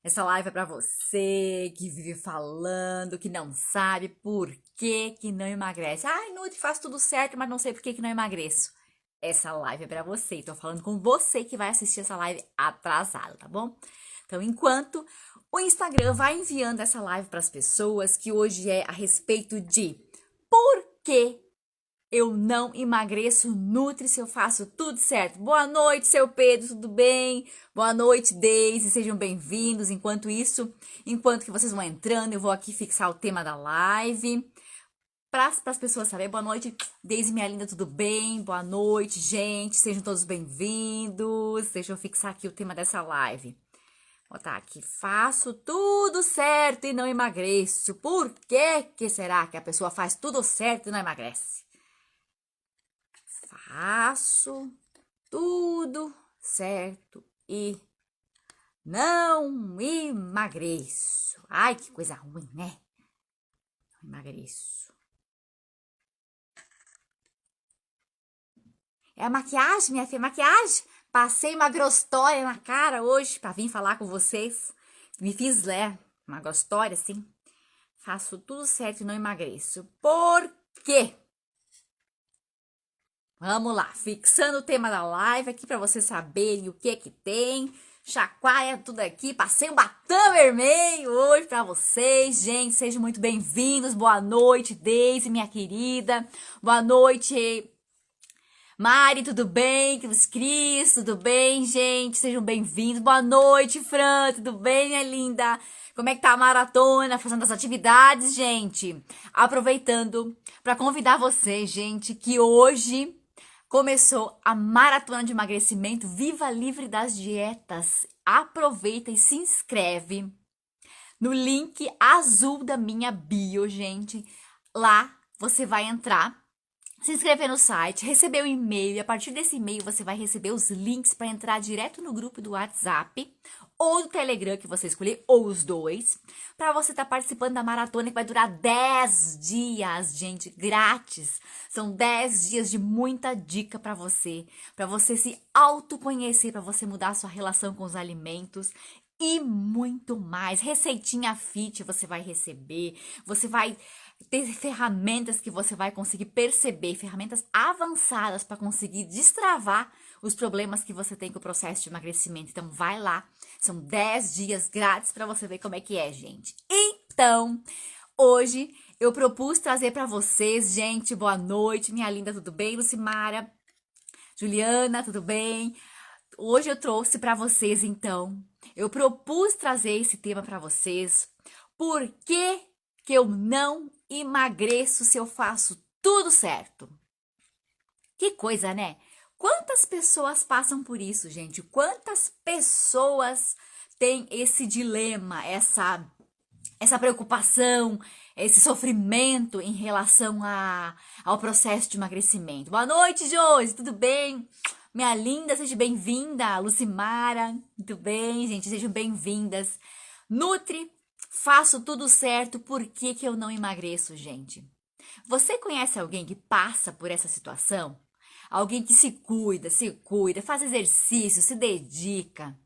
Essa live é pra você que vive falando, que não sabe por que não emagrece. Ai, Nutri, faz tudo certo, mas não sei por que não emagreço. Essa live é pra você. Tô falando com você que vai assistir essa live atrasada, tá bom? Então, enquanto o Instagram vai enviando essa live para as pessoas, que hoje é a respeito de por que eu não emagreço, nutre se eu faço tudo certo. Boa noite, seu Pedro, tudo bem? Boa noite, Deise, sejam bem-vindos. Enquanto que vocês vão entrando, eu vou aqui fixar o tema da live. Para as pessoas saberem, boa noite, Deise, minha linda, tudo bem? Boa noite, gente, sejam todos bem-vindos. Deixa eu fixar aqui o tema dessa live. Vou botar aqui, faço tudo certo e não emagreço. Por que será que a pessoa faz tudo certo e não emagrece? Faço tudo certo e não emagreço. Ai, que coisa ruim, né? Não emagreço. É a maquiagem, minha filha, maquiagem. Passei uma grostória na cara hoje pra vir falar com vocês. Me fiz, uma grostória assim. Faço tudo certo e não emagreço. Por quê? Vamos lá, fixando o tema da live aqui para vocês saberem o que tem. Chacoalha tudo aqui, passei um batom vermelho hoje para vocês, gente, sejam muito bem-vindos. Boa noite, Deise, minha querida. Boa noite, Mari, tudo bem? Cris, tudo bem, gente? Sejam bem-vindos. Boa noite, Fran, tudo bem, minha linda? Como é que tá a maratona, fazendo as atividades, gente? Aproveitando para convidar vocês, gente, que hoje começou a maratona de emagrecimento Viva Livre das Dietas. Aproveita e se inscreve no link azul da minha bio, gente. Lá você vai entrar, se inscrever no site, receber o e-mail e a partir desse e-mail você vai receber os links para entrar direto no grupo do WhatsApp ou do Telegram que você escolher, ou os dois, para você estar participando da maratona que vai durar 10 dias, gente, grátis. São 10 dias de muita dica para você se autoconhecer, para você mudar a sua relação com os alimentos e muito mais. Receitinha fit você vai receber, você vai ter ferramentas que você vai conseguir perceber, ferramentas avançadas para conseguir destravar os problemas que você tem com o processo de emagrecimento. Então vai lá, são 10 dias grátis para você ver como é que é, gente. Então, hoje eu propus trazer para vocês, gente, boa noite, minha linda, tudo bem, Lucimara? Juliana, tudo bem? Hoje eu trouxe para vocês, então, eu propus trazer esse tema para vocês. Por que eu não emagreço se eu faço tudo certo? Que coisa, né? Quantas pessoas passam por isso, gente? Quantas pessoas têm esse dilema, essa preocupação, esse sofrimento em relação ao processo de emagrecimento? Boa noite, Josi, tudo bem? Minha linda, seja bem-vinda. Lucimara, muito bem, gente, sejam bem-vindas. Nutri, faço tudo certo, por que eu não emagreço, gente? Você conhece alguém que passa por essa situação? Alguém que se cuida, faz exercício, se dedica,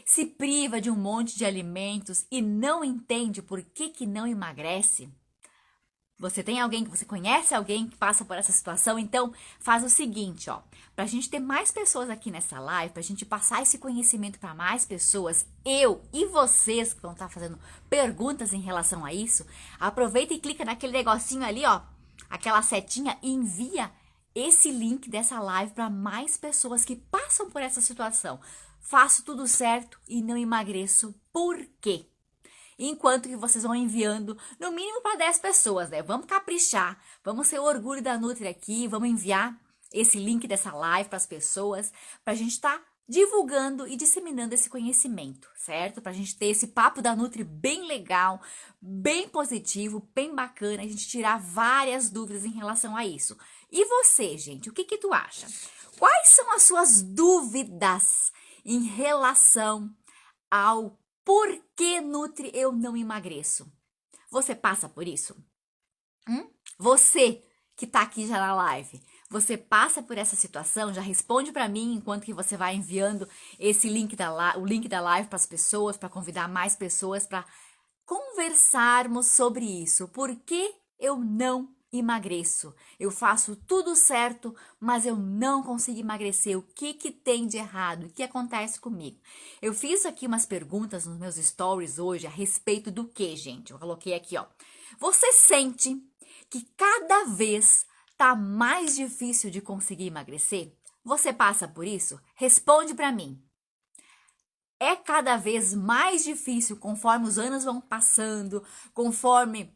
se priva de um monte de alimentos e não entende por que não emagrece? Você tem alguém que você conhece alguém que passa por essa situação? Então, faz o seguinte, ó, pra gente ter mais pessoas aqui nessa live, pra gente passar esse conhecimento para mais pessoas, eu e vocês que vão estar fazendo perguntas em relação a isso, aproveita e clica naquele negocinho ali, ó, aquela setinha e envia esse link dessa live para mais pessoas que passam por essa situação. Faço tudo certo e não emagreço. Por quê? Enquanto que vocês vão enviando, no mínimo para 10 pessoas, né? Vamos caprichar, vamos ser o orgulho da Nutri aqui, vamos enviar esse link dessa live para as pessoas, para a gente estar divulgando e disseminando esse conhecimento, certo? Para a gente ter esse papo da Nutri bem legal, bem positivo, bem bacana, a gente tirar várias dúvidas em relação a isso. E você, gente, o que tu acha? Quais são as suas dúvidas em relação ao por que, Nutri, eu não emagreço? Você passa por isso? Você que tá aqui já na live, Você passa por essa situação? Já responde para mim enquanto que você vai enviando esse o link da live para as pessoas, para convidar mais pessoas para conversarmos sobre isso. Por que eu não emagreço? Eu faço tudo certo, mas eu não consigo emagrecer. O que que tem de errado? O que acontece comigo? Eu fiz aqui umas perguntas nos meus stories hoje a respeito do que, gente? Eu coloquei aqui, ó. Você sente que cada vez tá mais difícil de conseguir emagrecer? Você passa por isso? Responde para mim. É cada vez mais difícil conforme os anos vão passando, conforme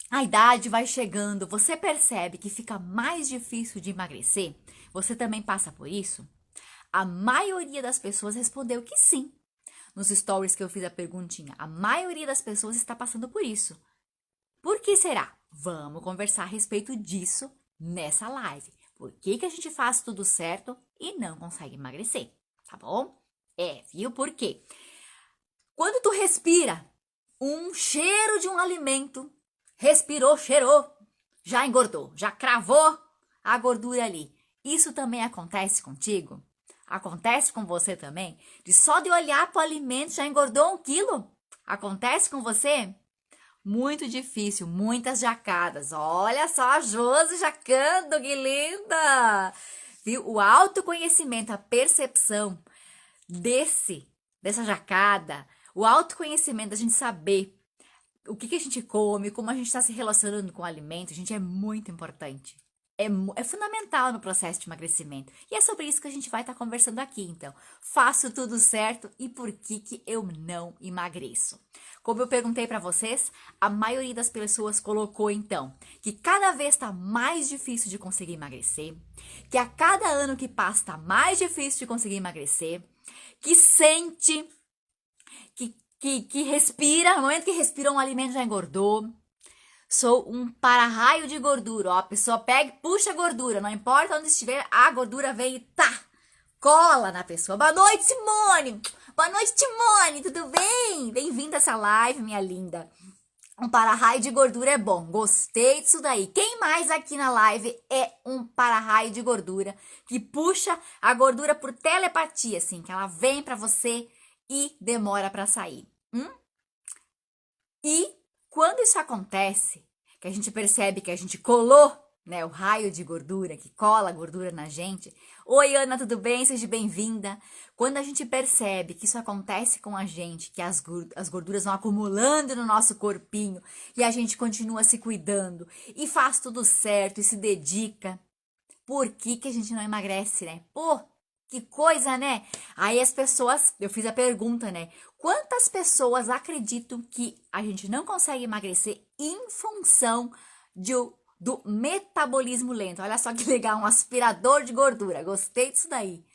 a idade vai chegando, você percebe que fica mais difícil de emagrecer? Você também passa por isso? A maioria das pessoas respondeu que sim. Nos stories que eu fiz a perguntinha, a maioria das pessoas está passando por isso. Por que será? Vamos conversar a respeito disso nessa live. Por que que a gente faz tudo certo e não consegue emagrecer? Tá bom? Viu por quê? Quando tu respira um cheiro de um alimento, respirou, cheirou, já engordou, já cravou a gordura ali. Isso também acontece contigo? Acontece com você também? De só de olhar para o alimento já engordou 1 quilo? Acontece com você? Muito difícil, muitas jacadas. Olha só a Josi jacando, que linda! Viu? O autoconhecimento, a percepção dessa jacada, o autoconhecimento da gente saber o que a gente come, como a gente está se relacionando com o alimento, gente, é muito importante. É fundamental no processo de emagrecimento. E é sobre isso que a gente vai estar conversando aqui, então. Faço tudo certo e por que que eu não emagreço? Como eu perguntei para vocês, a maioria das pessoas colocou, então, que cada vez está mais difícil de conseguir emagrecer, que a cada ano que passa está mais difícil de conseguir emagrecer, que sente, que respira, no momento que respira um alimento já engordou. Sou um para-raio de gordura, ó, a pessoa pega e puxa a gordura, não importa onde estiver, a gordura vem e tá, cola na pessoa. Boa noite, Simone! Boa noite, Timone, tudo bem? Bem-vinda a essa live, minha linda. Um para-raio de gordura é bom, gostei disso daí. Quem mais aqui na live é um para-raio de gordura, que puxa a gordura por telepatia, assim, que ela vem pra você e demora pra sair? E quando isso acontece, que a gente percebe que a gente colou, né, o raio de gordura, que cola a gordura na gente. Oi, Ana, tudo bem? Seja bem-vinda. Quando a gente percebe que isso acontece com a gente, que as gorduras vão acumulando no nosso corpinho e a gente continua se cuidando e faz tudo certo e se dedica, por que que a gente não emagrece, né? Pô, que coisa, né? Aí as pessoas, eu fiz a pergunta, né? Quantas pessoas acreditam que a gente não consegue emagrecer em função do metabolismo lento? Olha só que legal, um aspirador de gordura. Gostei disso daí.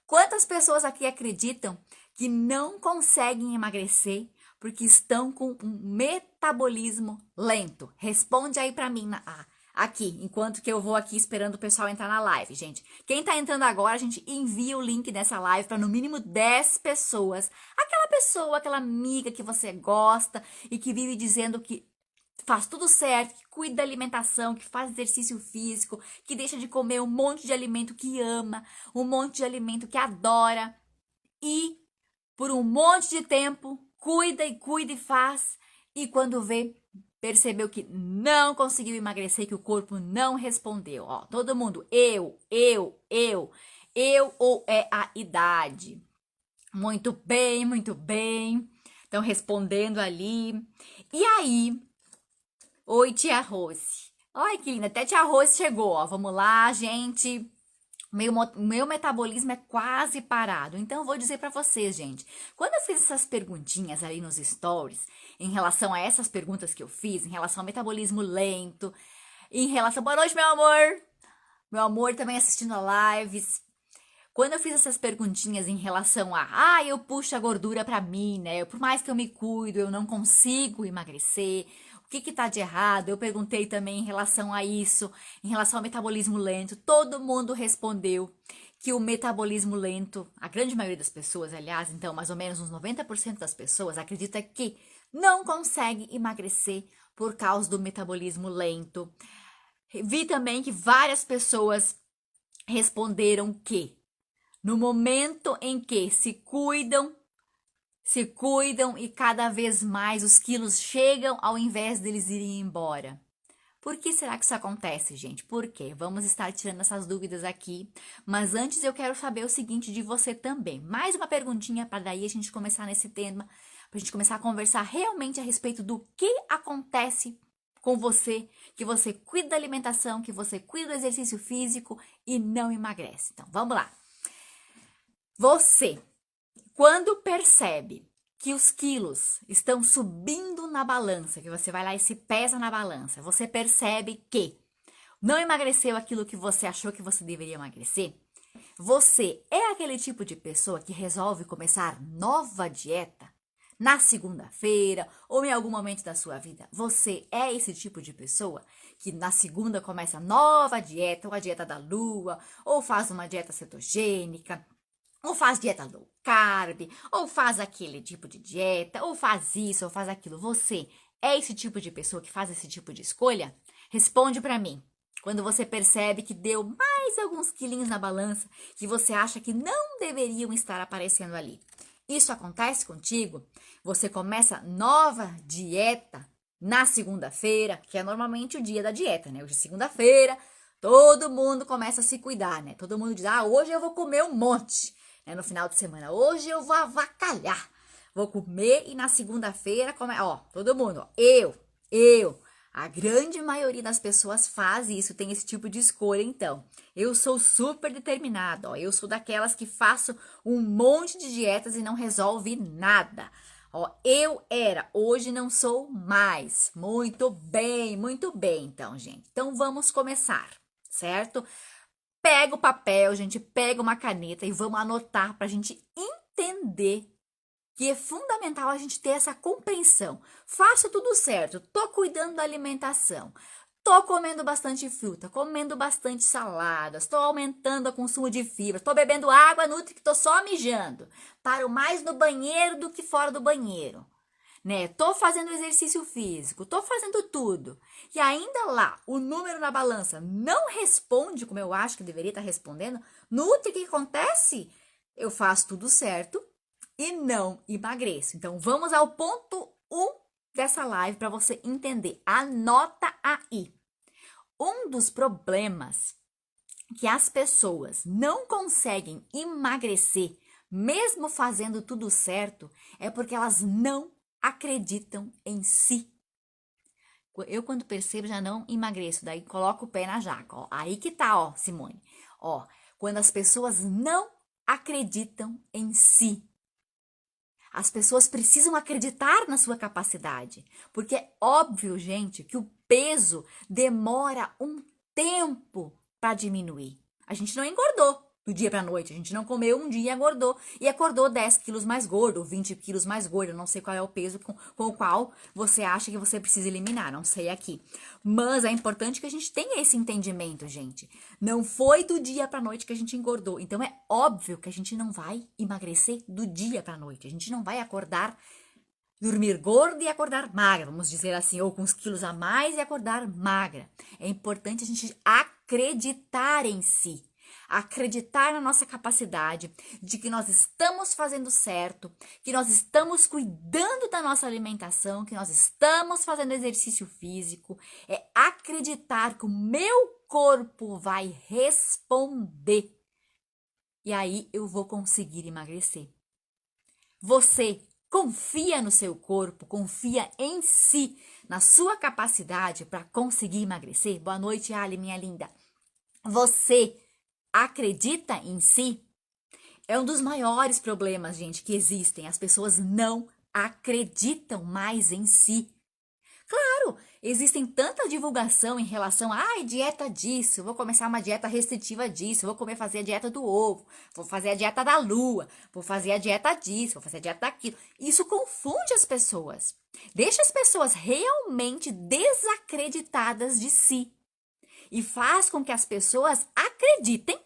Quantas pessoas aqui acreditam que não conseguem emagrecer porque estão com um metabolismo lento? Responde aí pra mim aqui, enquanto que eu vou aqui esperando o pessoal entrar na live, gente. Quem tá entrando agora, a gente envia o link dessa live para no mínimo 10 pessoas. Aquela pessoa, aquela amiga que você gosta e que vive dizendo que faz tudo certo, que cuida da alimentação, que faz exercício físico, que deixa de comer um monte de alimento que ama, um monte de alimento que adora e por um monte de tempo cuida e faz e quando vê percebeu que não conseguiu emagrecer, que o corpo não respondeu. Ó, todo mundo, eu ou é a idade? Muito bem, muito bem. Estão respondendo ali. E aí, oi, tia Rose. Olha que linda, até tia Rose chegou, ó. Vamos lá, gente. Meu metabolismo é quase parado. Então, eu vou dizer pra vocês, gente. Quando eu fiz essas perguntinhas ali nos stories, em relação a essas perguntas que eu fiz, em relação ao metabolismo lento, em relação... Boa noite, meu amor! Meu amor também assistindo a lives. Quando eu fiz essas perguntinhas em relação eu puxo a gordura pra mim, né? Por mais que eu me cuido, eu não consigo emagrecer. O que tá de errado? Eu perguntei também em relação a isso, em relação ao metabolismo lento. Todo mundo respondeu que o metabolismo lento, a grande maioria das pessoas, aliás, então mais ou menos uns 90% das pessoas acredita que não consegue emagrecer por causa do metabolismo lento. Vi também que várias pessoas responderam que no momento em que se cuidam e cada vez mais os quilos chegam ao invés deles irem embora. Por que será que isso acontece, gente? Por quê? Vamos estar tirando essas dúvidas aqui. Mas antes eu quero saber o seguinte de você também. Mais uma perguntinha para daí a gente começar nesse tema, para a gente começar a conversar realmente a respeito do que acontece com você, que você cuida da alimentação, que você cuida do exercício físico e não emagrece. Então, vamos lá. Você, quando percebe que os quilos estão subindo na balança, que você vai lá e se pesa na balança, você percebe que não emagreceu aquilo que você achou que você deveria emagrecer, você é aquele tipo de pessoa que resolve começar nova dieta na segunda-feira ou em algum momento da sua vida. Você é esse tipo de pessoa que na segunda começa nova dieta, ou a dieta da lua, ou faz uma dieta cetogênica, ou faz dieta low carb, ou faz aquele tipo de dieta, ou faz isso, ou faz aquilo. Você é esse tipo de pessoa que faz esse tipo de escolha? Responde pra mim. Quando você percebe que deu mais alguns quilinhos na balança que você acha que não deveriam estar aparecendo ali. Isso acontece contigo? Você começa nova dieta na segunda-feira, que é normalmente o dia da dieta, né? Hoje é segunda-feira, todo mundo começa a se cuidar, né? Todo mundo diz, hoje eu vou comer um monte. No final de semana, hoje eu vou avacalhar, vou comer e na segunda-feira, todo mundo, a grande maioria das pessoas faz isso, tem esse tipo de escolha, então, eu sou super determinada, eu sou daquelas que faço um monte de dietas e não resolve nada, hoje não sou mais, muito bem, então, gente, então vamos começar, certo? Pega o papel, gente, pega uma caneta e vamos anotar para a gente entender que é fundamental a gente ter essa compreensão. Faço tudo certo, tô cuidando da alimentação, tô comendo bastante fruta, comendo bastante saladas, tô aumentando o consumo de fibra, tô bebendo água nutri que tô só mijando, paro mais no banheiro do que fora do banheiro. Tô fazendo exercício físico, tô fazendo tudo. E ainda lá, o número na balança não responde como eu acho que deveria estar respondendo. Nutri, o que acontece? Eu faço tudo certo e não emagreço. Então, vamos ao ponto 1 dessa live para você entender. Anota aí. Um dos problemas que as pessoas não conseguem emagrecer, mesmo fazendo tudo certo, é porque elas não acreditam em si. Eu, quando percebo, já não emagreço, daí coloco o pé na jaca, aí que tá, Simone, quando as pessoas não acreditam em si. As pessoas precisam acreditar na sua capacidade, porque é óbvio, gente, que o peso demora um tempo para diminuir. A gente não engordou do dia para a noite, a gente não comeu um dia e acordou 10 quilos mais gordo, ou 20 quilos mais gordo, eu não sei qual é o peso com o qual você acha que você precisa eliminar, não sei aqui. Mas é importante que a gente tenha esse entendimento, gente. Não foi do dia para a noite que a gente engordou, então é óbvio que a gente não vai emagrecer do dia para a noite, a gente não vai acordar, dormir gorda e acordar magra, vamos dizer assim, ou com uns quilos a mais e acordar magra. É importante a gente acreditar em si. Acreditar na nossa capacidade de que nós estamos fazendo certo, que nós estamos cuidando da nossa alimentação, que nós estamos fazendo exercício físico, é acreditar que o meu corpo vai responder. E aí eu vou conseguir emagrecer. Você confia no seu corpo, confia em si, na sua capacidade para conseguir emagrecer? Boa noite, Ali, minha linda. Você acredita em si? É um dos maiores problemas, gente, que existem. As pessoas não acreditam mais em si. Claro, existem tanta divulgação em relação a dieta disso, vou começar uma dieta restritiva disso, vou fazer a dieta do ovo, vou fazer a dieta da lua, vou fazer a dieta disso, vou fazer a dieta daquilo. Isso confunde as pessoas. Deixa as pessoas realmente desacreditadas de si. E faz com que as pessoas acreditem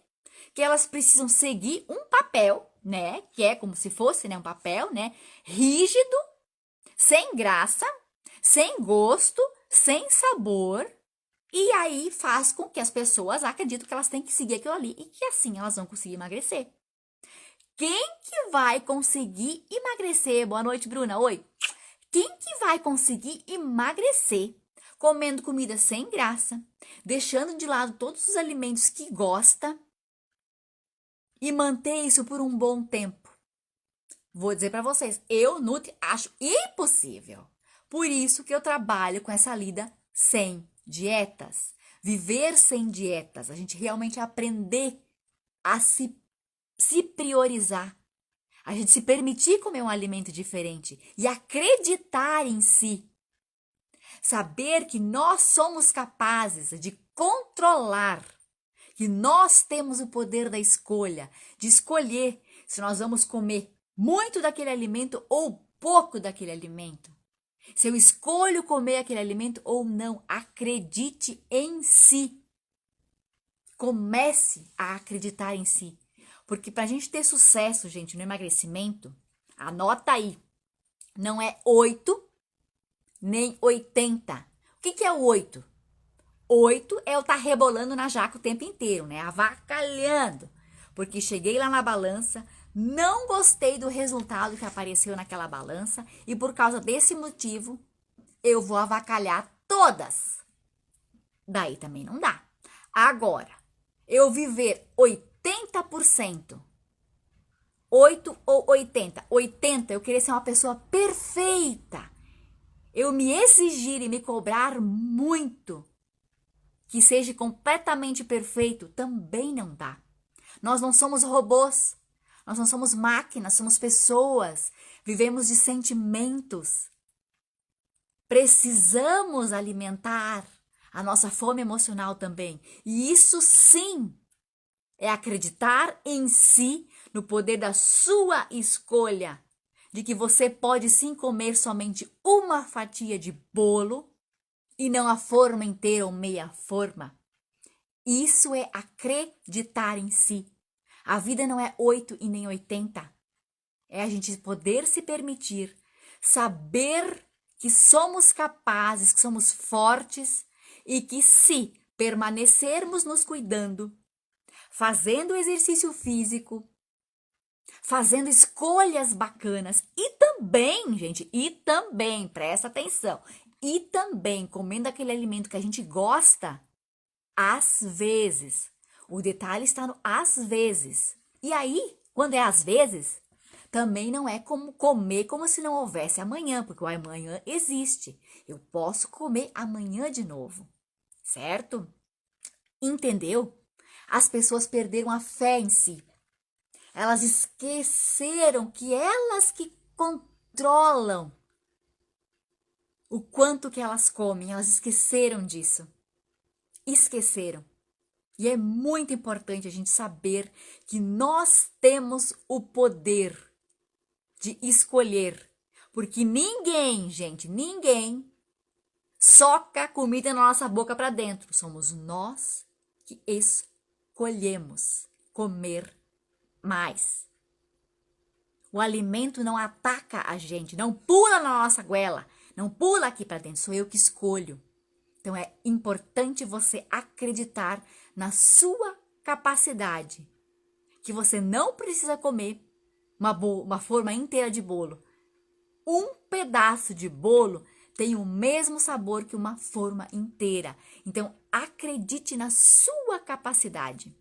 que elas precisam seguir um papel, né? Que é como se fosse, né, um papel, né? Rígido, sem graça, sem gosto, sem sabor, E aí faz com que as pessoas acreditem que elas têm que seguir aquilo ali e que assim elas vão conseguir emagrecer. Quem que vai conseguir emagrecer? Boa noite, Bruna. Oi. Quem que vai conseguir emagrecer comendo comida sem graça, deixando de lado todos os alimentos que gosta e manter isso por um bom tempo? Vou dizer para vocês, eu, Nutri, acho impossível. Por isso que eu trabalho com essa lida sem dietas. Viver sem dietas, a gente realmente aprender a se priorizar. A gente se permitir comer um alimento diferente e acreditar em si. Saber que nós somos capazes de controlar, que nós temos o poder da escolha, de escolher se nós vamos comer muito daquele alimento ou pouco daquele alimento. Se eu escolho comer aquele alimento ou não, acredite em si. Comece a acreditar em si. Porque para a gente ter sucesso, gente, no emagrecimento, anota aí, não é 8 nem 80. O que é o 8? 8 é eu estar rebolando na jaca o tempo inteiro, né? Avacalhando. Porque cheguei lá na balança, não gostei do resultado que apareceu naquela balança e por causa desse motivo eu vou avacalhar todas. Daí também não dá. Agora, eu viver 80%, 8 ou 80. 80, eu querer ser uma pessoa perfeita. Eu me exigir e me cobrar muito que seja completamente perfeito, também não dá. Nós não somos robôs, nós não somos máquinas, somos pessoas, vivemos de sentimentos. Precisamos alimentar a nossa fome emocional também. E isso sim é acreditar em si, no poder da sua escolha, de que você pode sim comer somente uma fatia de bolo e não a forma inteira ou meia forma. Isso é acreditar em si. A vida não é 8 e nem 80. É a gente poder se permitir, saber que somos capazes, que somos fortes e que se permanecermos nos cuidando, fazendo exercício físico, fazendo escolhas bacanas e também, gente, presta atenção, e também comendo aquele alimento que a gente gosta, às vezes. O detalhe está no às vezes. E aí, quando é às vezes, também não é como comer como se não houvesse amanhã, porque o amanhã existe. Eu posso comer amanhã de novo, certo? Entendeu? As pessoas perderam a fé em si. Elas esqueceram que elas que controlam o quanto que elas comem. Elas esqueceram disso. Esqueceram. E é muito importante a gente saber que nós temos o poder de escolher. Porque ninguém, gente, ninguém soca comida na nossa boca para dentro. Somos nós que escolhemos comer mais. O alimento não ataca a gente, não pula na nossa goela, não pula aqui para dentro, sou eu que escolho. Então é importante você acreditar na sua capacidade, que você não precisa comer uma forma inteira de bolo. Um pedaço de bolo tem o mesmo sabor que uma forma inteira. Então acredite na sua capacidade.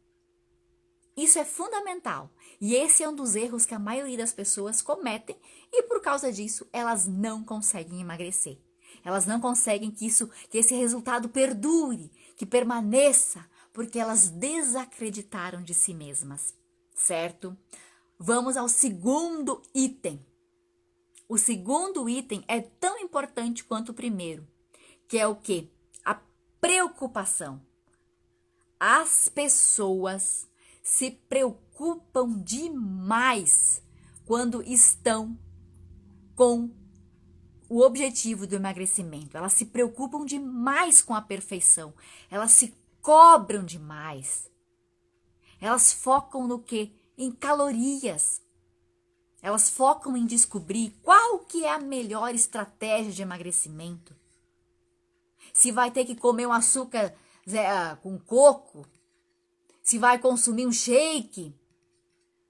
Isso é fundamental e esse é um dos erros que a maioria das pessoas cometem e por causa disso elas não conseguem emagrecer. Elas não conseguem que esse resultado perdure, que permaneça, porque elas desacreditaram de si mesmas, certo? Vamos ao segundo item. O segundo item é tão importante quanto o primeiro, que é o quê? A preocupação. As pessoas se preocupam demais quando estão com o objetivo do emagrecimento. Elas se preocupam demais com a perfeição. Elas se cobram demais. Elas focam no quê? Em calorias. Elas focam em descobrir qual que é a melhor estratégia de emagrecimento. Se vai ter que comer um açúcar com coco, se vai consumir um shake,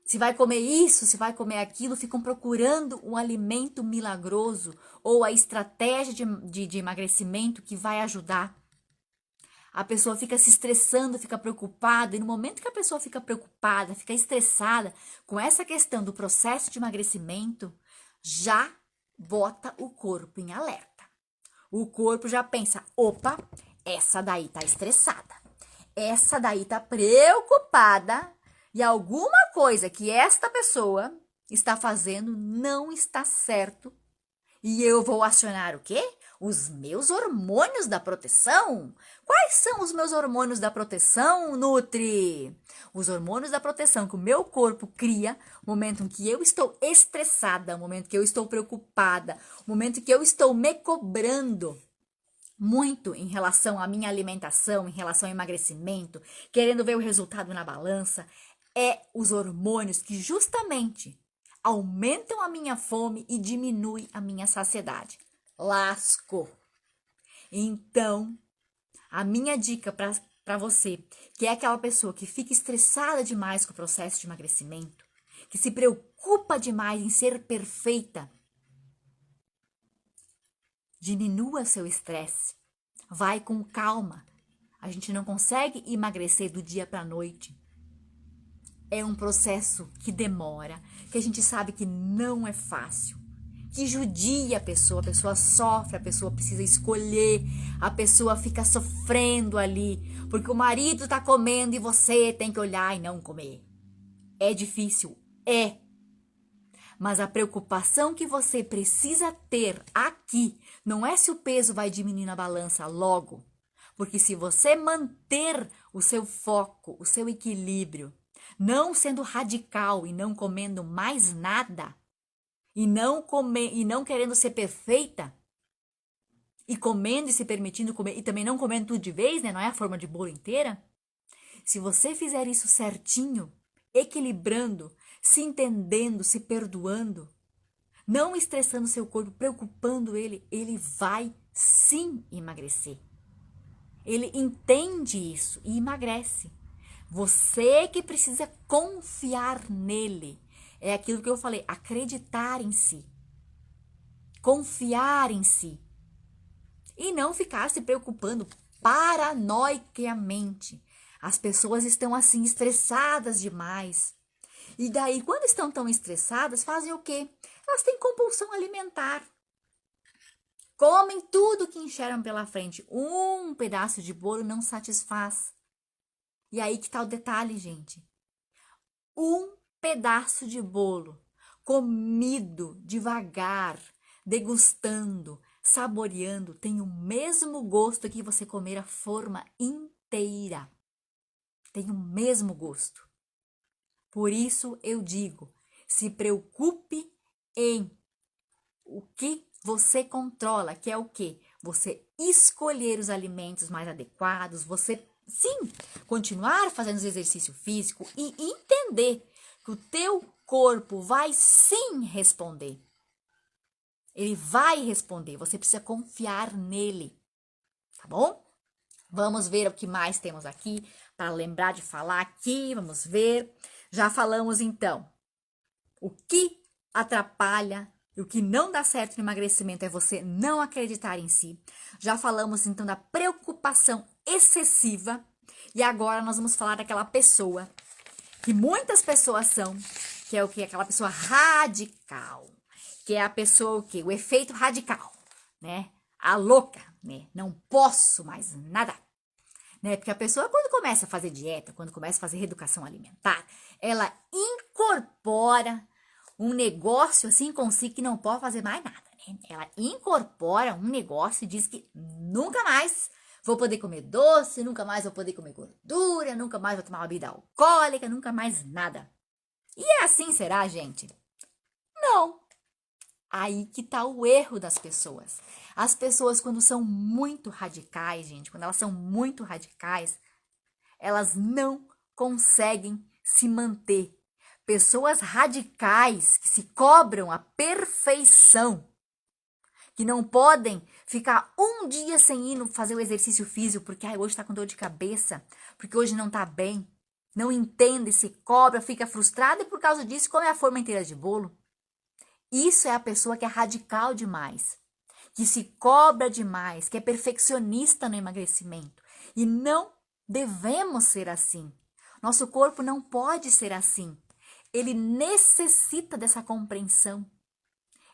se vai comer isso, se vai comer aquilo, ficam procurando um alimento milagroso ou a estratégia de emagrecimento que vai ajudar. A pessoa fica se estressando, fica preocupada, e no momento que a pessoa fica preocupada, fica estressada com essa questão do processo de emagrecimento, já bota o corpo em alerta. O corpo já pensa, opa, essa daí tá estressada, essa daí tá preocupada, e alguma coisa que esta pessoa está fazendo não está certo. E eu vou acionar o quê? Os meus hormônios da proteção. Quais são os meus hormônios da proteção, Nutri? Os hormônios da proteção que o meu corpo cria no momento em que eu estou estressada, no momento que eu estou preocupada, no momento em que eu estou me cobrando muito em relação à minha alimentação, em relação ao emagrecimento, querendo ver o resultado na balança, é os hormônios que justamente aumentam a minha fome e diminuem a minha saciedade. Lasco! Então, a minha dica para você, que é aquela pessoa que fica estressada demais com o processo de emagrecimento, que se preocupa demais em ser perfeita, diminua seu estresse. Vai com calma. A gente não consegue emagrecer do dia para a noite. É um processo que demora, que a gente sabe que não é fácil, que judia a pessoa sofre, a pessoa precisa escolher, a pessoa fica sofrendo ali, porque o marido tá comendo e você tem que olhar e não comer. É difícil, é. Mas a preocupação que você precisa ter aqui não é se o peso vai diminuir na balança logo, porque se você manter o seu foco, o seu equilíbrio, não sendo radical e não comendo mais nada, e não querendo ser perfeita, e comendo e se permitindo comer, e também não comendo tudo de vez, né? Não é a forma de bolo inteira. Se você fizer isso certinho, equilibrando, se entendendo, se perdoando, não estressando seu corpo, preocupando ele vai sim emagrecer. Ele entende isso e emagrece. Você que precisa confiar nele. É aquilo que eu falei, acreditar em si. Confiar em si. E não ficar se preocupando paranoicamente. As pessoas estão assim estressadas demais. E daí, quando estão tão estressadas, fazem o quê? Elas têm compulsão alimentar. Comem tudo que enxergam pela frente. Um pedaço de bolo não satisfaz. E aí que tá o detalhe, gente. Um pedaço de bolo comido devagar, degustando, saboreando, tem o mesmo gosto que você comer a forma inteira. Tem o mesmo gosto. Por isso eu digo, se preocupe em o que você controla, que é o quê? Você escolher os alimentos mais adequados, você sim, continuar fazendo exercício físico e entender que o teu corpo vai sim responder. Ele vai responder, você precisa confiar nele, tá bom? Vamos ver o que mais temos aqui para lembrar de falar aqui, vamos ver. Já falamos então, o que atrapalha e o que não dá certo no emagrecimento é você não acreditar em si. Já falamos então da preocupação excessiva. E agora nós vamos falar daquela pessoa que muitas pessoas são, que é o que? Aquela pessoa radical. Que é a pessoa o quê? O efeito radical, né? A louca, né? Não posso mais nada. Né? Porque a pessoa, quando começa a fazer dieta, quando começa a fazer reeducação alimentar, ela incorpora um negócio assim consigo que não pode fazer mais nada, né? Ela incorpora um negócio e diz que nunca mais vou poder comer doce, nunca mais vou poder comer gordura, nunca mais vou tomar uma bebida alcoólica, nunca mais nada. E é assim, será, gente? Não. Aí que tá o erro das pessoas. As pessoas, quando são muito radicais, gente, quando elas são muito radicais, elas não conseguem se manter. Pessoas radicais que se cobram a perfeição, que não podem ficar um dia sem ir fazer o exercício físico, porque hoje está com dor de cabeça, porque hoje não está bem, não entende, se cobra, fica frustrada e por causa disso come a forma inteira de bolo. Isso é a pessoa que é radical demais, que se cobra demais, que é perfeccionista no emagrecimento. E não devemos ser assim. Nosso corpo não pode ser assim. Ele necessita dessa compreensão.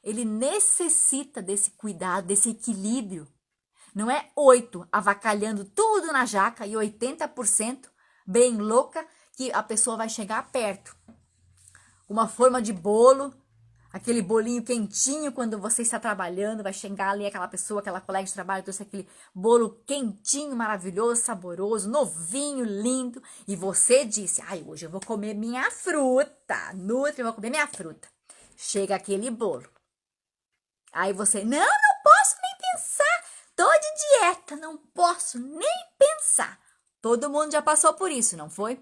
Ele necessita desse cuidado, desse equilíbrio. Não é 8 avacalhando tudo na jaca e 80% bem louca que a pessoa vai chegar perto. Uma forma de bolo, aquele bolinho quentinho quando você está trabalhando, vai chegar ali aquela pessoa, aquela colega de trabalho, trouxe aquele bolo quentinho, maravilhoso, saboroso, novinho, lindo, e você disse, hoje eu vou comer minha fruta, Nutri, eu vou comer minha fruta. Chega aquele bolo. Aí você, não posso nem pensar, tô de dieta, não posso nem pensar. Todo mundo já passou por isso, não foi?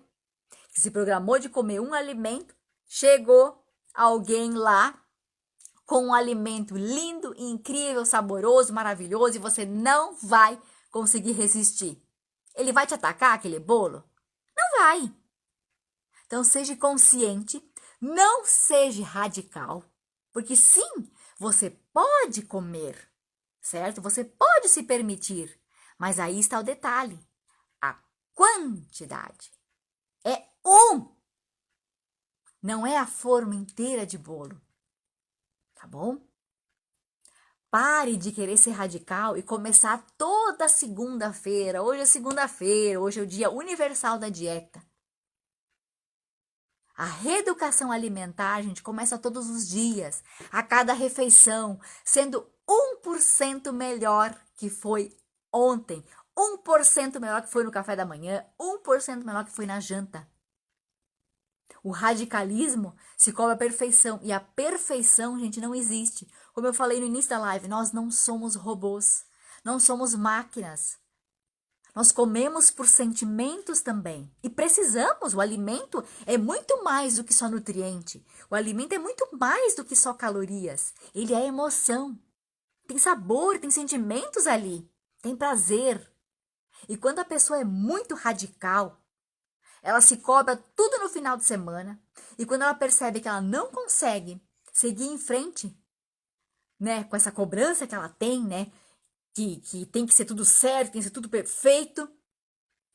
Que se programou de comer um alimento, chegou alguém lá com um alimento lindo, incrível, saboroso, maravilhoso, e você não vai conseguir resistir. Ele vai te atacar, aquele bolo? Não vai. Então seja consciente, não seja radical, porque sim, você pode comer, certo? Você pode se permitir, mas aí está o detalhe, a quantidade. É não é a forma inteira de bolo, tá bom? Pare de querer ser radical e começar toda segunda-feira. Hoje é segunda-feira, hoje é o dia universal da dieta. A reeducação alimentar, a gente começa todos os dias, a cada refeição, sendo 1% melhor que foi ontem, 1% melhor que foi no café da manhã, 1% melhor que foi na janta. O radicalismo se cobra a perfeição, e a perfeição, gente, não existe. Como eu falei no início da live, nós não somos robôs, não somos máquinas. Nós comemos por sentimentos também. E precisamos. O alimento é muito mais do que só nutriente. O alimento é muito mais do que só calorias. Ele é emoção. Tem sabor, tem sentimentos ali. Tem prazer. E quando a pessoa é muito radical, ela se cobra tudo no final de semana. E quando ela percebe que ela não consegue seguir em frente, né, com essa cobrança que ela tem, né, que tem que ser tudo certo, tem que ser tudo perfeito.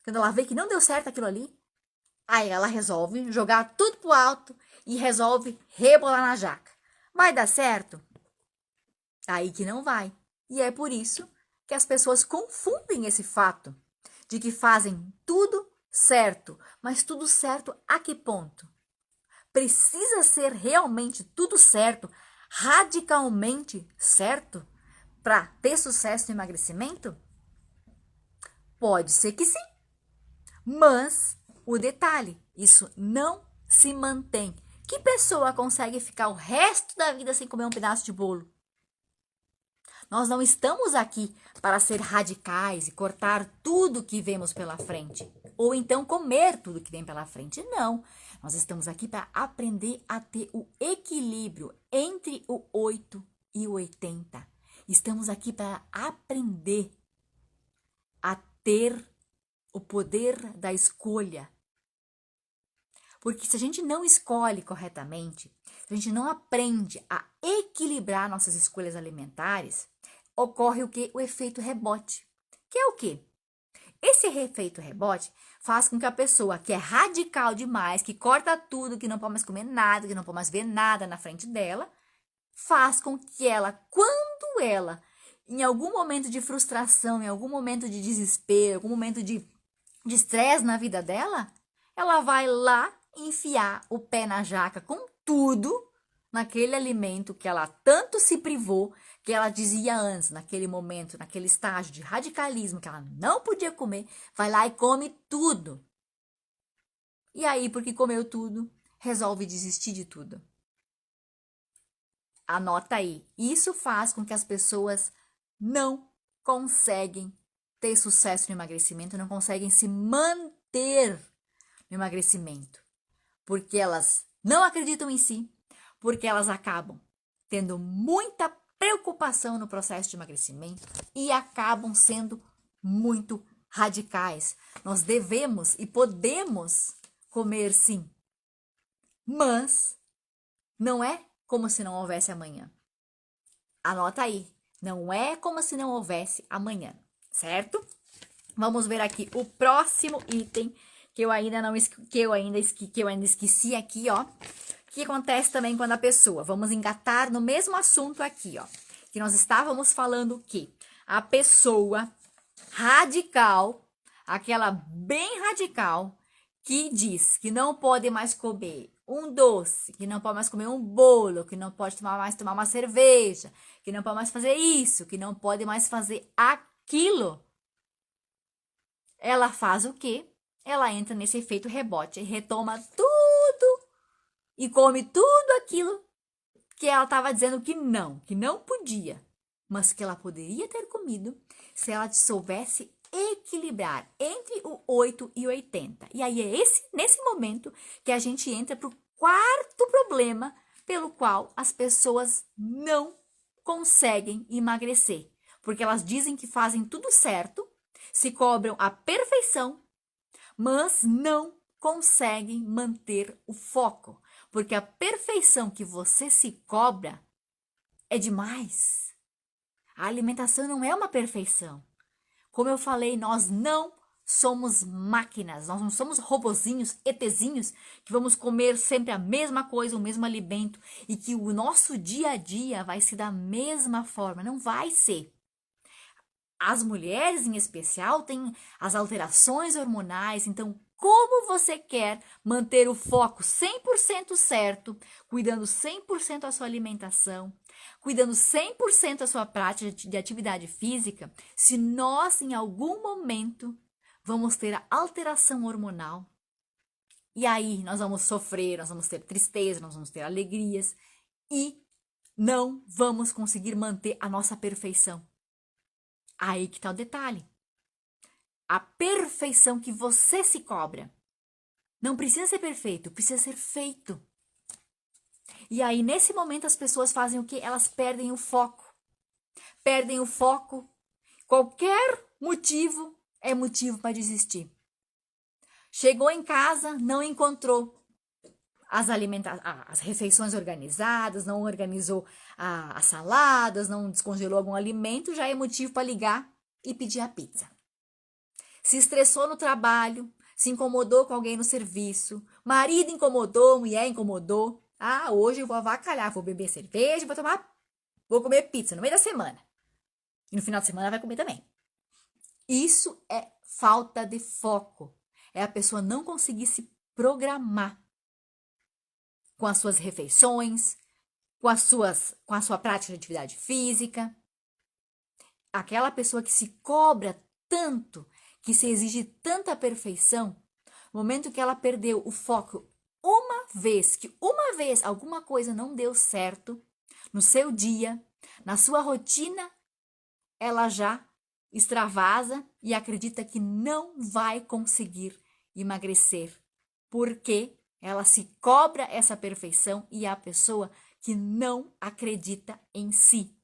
Quando ela vê que não deu certo aquilo ali, aí ela resolve jogar tudo pro alto e resolve rebolar na jaca. Vai dar certo? Aí que não vai. E é por isso que as pessoas confundem esse fato de que fazem tudo certo, mas tudo certo a que ponto? Precisa ser realmente tudo certo, radicalmente certo, para ter sucesso no emagrecimento? Pode ser que sim, mas o detalhe, isso não se mantém. Que pessoa consegue ficar o resto da vida sem comer um pedaço de bolo? Nós não estamos aqui para ser radicais e cortar tudo que vemos pela frente, ou então comer tudo que vem pela frente. Não, nós estamos aqui para aprender a ter o equilíbrio entre o 8 e o 80. Estamos aqui para aprender a ter o poder da escolha. Porque se a gente não escolhe corretamente, se a gente não aprende a equilibrar nossas escolhas alimentares, ocorre o quê? O efeito rebote. Que é o quê? Esse efeito rebote faz com que a pessoa que é radical demais, que corta tudo, que não pode mais comer nada, que não pode mais ver nada na frente dela, faz com que ela, quando ela, em algum momento de frustração, em algum momento de desespero, em algum momento de estresse na vida dela, ela vai lá enfiar o pé na jaca com tudo naquele alimento que ela tanto se privou, que ela dizia antes, naquele momento, naquele estágio de radicalismo que ela não podia comer, vai lá e come tudo. E aí, porque comeu tudo, resolve desistir de tudo. Anota aí, isso faz com que as pessoas não conseguem ter sucesso no emagrecimento, não conseguem se manter no emagrecimento, porque elas não acreditam em si, porque elas acabam tendo muita preocupação no processo de emagrecimento e acabam sendo muito radicais. Nós devemos e podemos comer sim, mas não é como se não houvesse amanhã. Anota aí, não é como se não houvesse amanhã, certo? Vamos ver aqui o próximo item que eu ainda esqueci aqui, ó. O que acontece também quando a pessoa, vamos engatar no mesmo assunto aqui, ó, que nós estávamos falando que a pessoa radical, aquela bem radical, que diz que não pode mais comer um doce, que não pode mais comer um bolo, que não pode mais tomar uma cerveja, que não pode mais fazer isso, que não pode mais fazer aquilo. Ela faz o quê? Ela entra nesse efeito rebote e retoma tudo e come tudo aquilo que ela estava dizendo que não podia, mas que ela poderia ter comido se ela soubesse equilibrar entre o 8 e 80. E aí é nesse momento que a gente entra para o quarto problema pelo qual as pessoas não conseguem emagrecer, porque elas dizem que fazem tudo certo, se cobram a perfeição, mas não conseguem manter o foco, porque a perfeição que você se cobra é demais. A alimentação não é uma perfeição. Como eu falei, nós não somos máquinas, nós não somos robozinhos, ETzinhos, que vamos comer sempre a mesma coisa, o mesmo alimento, e que o nosso dia a dia vai ser da mesma forma. Não vai ser. As mulheres, em especial, têm as alterações hormonais, então como você quer manter o foco 100% certo, cuidando 100% da sua alimentação, cuidando 100% da sua prática de atividade física, se nós, em algum momento, vamos ter a alteração hormonal? E aí nós vamos sofrer, nós vamos ter tristeza, nós vamos ter alegrias e não vamos conseguir manter a nossa perfeição. Aí que tá o detalhe. A perfeição que você se cobra. Não precisa ser perfeito, precisa ser feito. E aí, nesse momento, as pessoas fazem o quê? Elas perdem o foco. Perdem o foco. Qualquer motivo é motivo para desistir. Chegou em casa, não encontrou as refeições organizadas, não organizou as saladas, não descongelou algum alimento, já é motivo para ligar e pedir a pizza. Se estressou no trabalho, se incomodou com alguém no serviço, marido incomodou, mulher incomodou. Ah, hoje eu vou avacalhar, vou beber cerveja, vou comer pizza no meio da semana. E no final de semana vai comer também. Isso é falta de foco. É a pessoa não conseguir se programar com as suas refeições, com a sua prática de atividade física. Aquela pessoa que se cobra tanto, que se exige tanta perfeição, no momento que ela perdeu o foco uma vez alguma coisa não deu certo no seu dia, na sua rotina, ela já extravasa e acredita que não vai conseguir emagrecer, porque ela se cobra essa perfeição e é a pessoa que não acredita em si.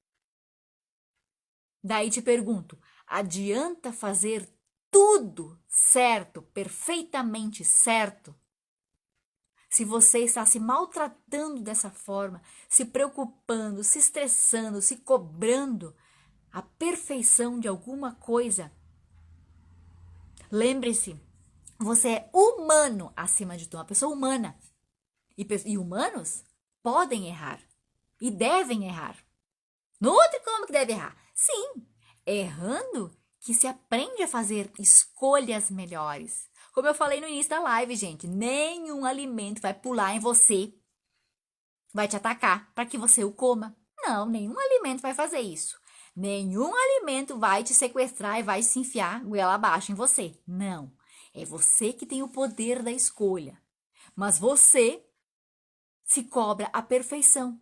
Daí te pergunto, adianta fazer tudo certo, perfeitamente certo? Se você está se maltratando dessa forma, se preocupando, se estressando, se cobrando a perfeição de alguma coisa, lembre-se, você é humano acima de tudo, uma pessoa humana. E humanos podem errar e devem errar. Note como que deve errar. Sim, errando que se aprende a fazer escolhas melhores. Como eu falei no início da live, gente, nenhum alimento vai pular em você, vai te atacar para que você o coma. Não, nenhum alimento vai fazer isso. Nenhum alimento vai te sequestrar e vai se enfiar goela abaixo em você. Não, é você que tem o poder da escolha. Mas você se cobra a perfeição.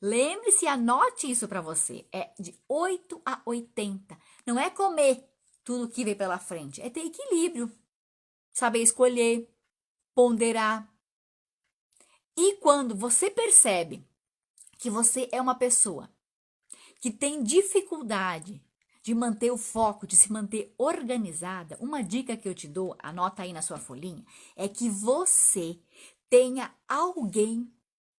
Lembre-se, anote isso para você. É de 8 a 80. Não é comer tudo que vem pela frente. É ter equilíbrio. Saber escolher, ponderar. E quando você percebe que você é uma pessoa que tem dificuldade de manter o foco, de se manter organizada, uma dica que eu te dou, anota aí na sua folhinha, é que você tenha alguém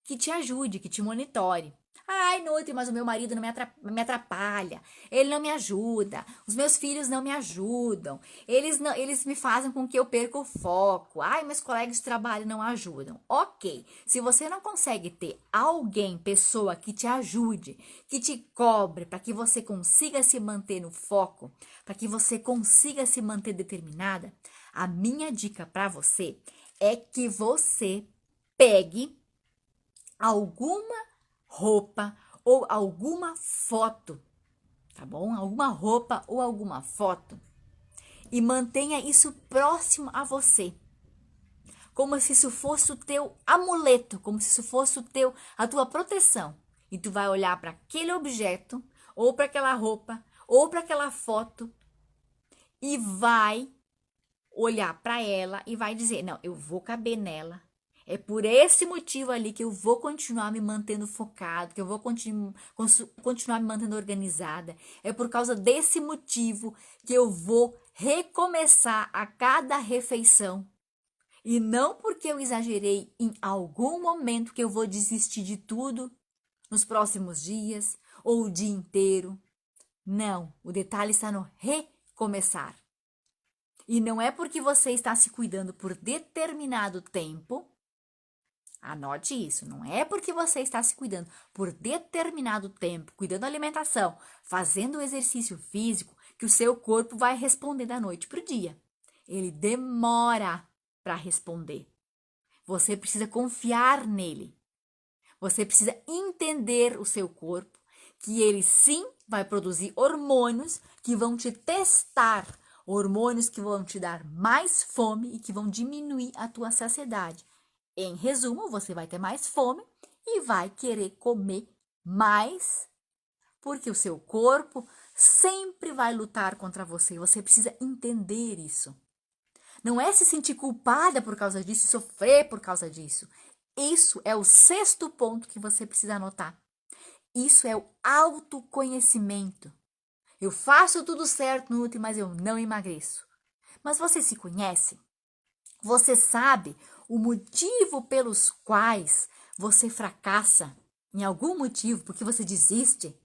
que te ajude, que te monitore. Ai, Nutri, mas o meu marido não me atrapalha, ele não me ajuda, os meus filhos não me ajudam, eles me fazem com que eu perca o foco. Ai, meus colegas de trabalho não ajudam. Ok, se você não consegue ter alguém, pessoa que te ajude, que te cobre, para que você consiga se manter no foco, para que você consiga se manter determinada, a minha dica para você é que você pegue alguma roupa ou alguma foto, tá bom? Alguma roupa ou alguma foto e mantenha isso próximo a você, como se isso fosse o teu amuleto, como se isso fosse a tua proteção. E tu vai olhar para aquele objeto ou para aquela roupa ou para aquela foto e vai olhar para ela e vai dizer: não, eu vou caber nela. É por esse motivo ali que eu vou continuar me mantendo focado, que eu vou continuar me mantendo organizada. É por causa desse motivo que eu vou recomeçar a cada refeição. E não porque eu exagerei em algum momento que eu vou desistir de tudo nos próximos dias ou o dia inteiro. Não, o detalhe está no recomeçar. E não é porque você está se cuidando por determinado tempo. Anote isso, não é porque você está se cuidando por determinado tempo, cuidando da alimentação, fazendo o exercício físico, que o seu corpo vai responder da noite para o dia. Ele demora para responder. Você precisa confiar nele. Você precisa entender o seu corpo, que ele sim vai produzir hormônios que vão te testar, hormônios que vão te dar mais fome e que vão diminuir a tua saciedade. Em resumo, você vai ter mais fome e vai querer comer mais, porque o seu corpo sempre vai lutar contra você. Você precisa entender isso. Não é se sentir culpada por causa disso, sofrer por causa disso. Isso é o 6º ponto que você precisa anotar. Isso é o autoconhecimento. Eu faço tudo certo, Nutri, mas eu não emagreço. Mas você se conhece? Você sabe o motivo pelos quais você fracassa em algum motivo, porque você desiste?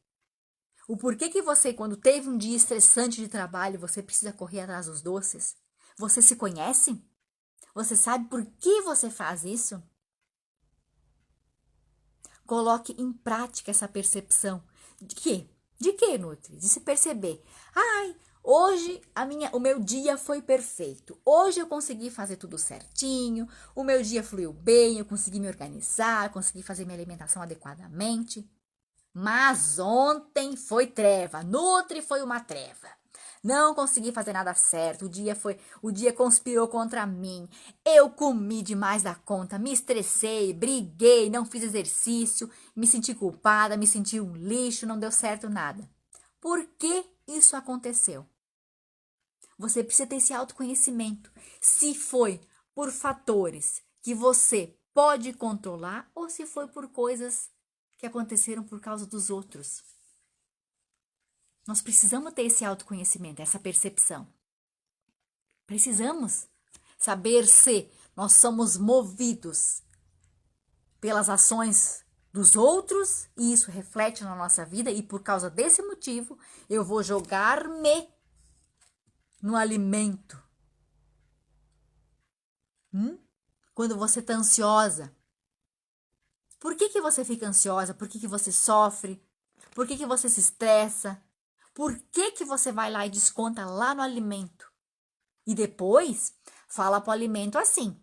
O porquê que você, quando teve um dia estressante de trabalho, você precisa correr atrás dos doces? Você se conhece? Você sabe por que você faz isso? Coloque em prática essa percepção. De quê? De quê, Nutri? De se perceber. Ai, hoje o meu dia foi perfeito. Hoje eu consegui fazer tudo certinho. O meu dia fluiu bem, eu consegui me organizar, consegui fazer minha alimentação adequadamente. Mas ontem foi treva. Nutri foi uma treva. Não consegui fazer nada certo. O dia conspirou contra mim. Eu comi demais da conta, me estressei, briguei, não fiz exercício, me senti culpada, me senti um lixo, não deu certo nada. Por que isso aconteceu? Você precisa ter esse autoconhecimento. Se foi por fatores que você pode controlar ou se foi por coisas que aconteceram por causa dos outros. Nós precisamos ter esse autoconhecimento, essa percepção. Precisamos saber se nós somos movidos pelas ações dos outros e isso reflete na nossa vida e por causa desse motivo eu vou jogar-me no alimento. Quando você está ansiosa, por que você fica ansiosa? Por que você sofre? Por que você se estressa? Por que você vai lá e desconta lá no alimento? E depois fala para o alimento assim: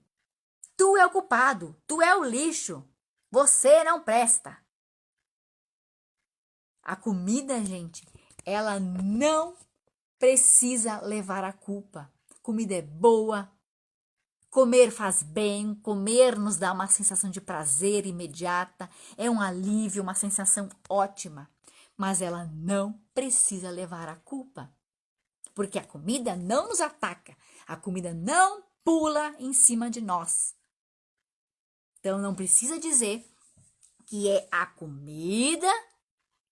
tu é o culpado, tu é o lixo, você não presta. A comida, gente, ela não precisa levar a culpa. Comida é boa, comer faz bem, comer nos dá uma sensação de prazer imediata, é um alívio, uma sensação ótima. Mas ela não precisa levar a culpa. Porque a comida não nos ataca, a comida não pula em cima de nós. Então não precisa dizer que é a comida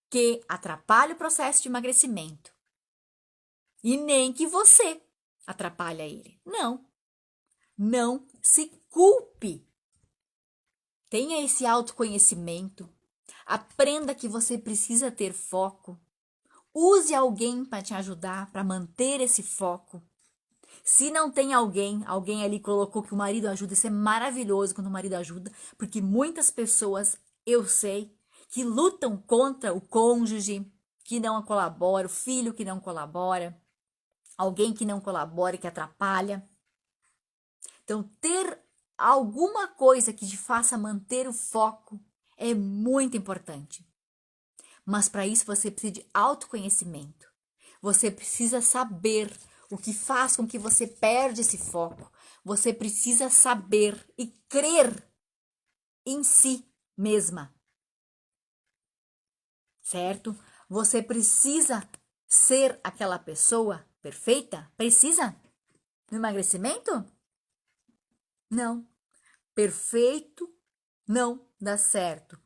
que atrapalha o processo de emagrecimento. E nem que você atrapalha ele. Não. Não se culpe. Tenha esse autoconhecimento. Aprenda que você precisa ter foco. Use alguém para te ajudar, para manter esse foco. Se não tem alguém ali colocou que o marido ajuda, isso é maravilhoso quando o marido ajuda, porque muitas pessoas, eu sei, que lutam contra o cônjuge que não colabora, o filho que não colabora, alguém que não colabora, que atrapalha. Então, ter alguma coisa que te faça manter o foco é muito importante. Mas para isso você precisa de autoconhecimento. Você precisa saber o que faz com que você perde esse foco. Você precisa saber e crer em si mesma. Certo? Você precisa ser aquela pessoa perfeita? Precisa? No emagrecimento? Não. Perfeito não dá certo.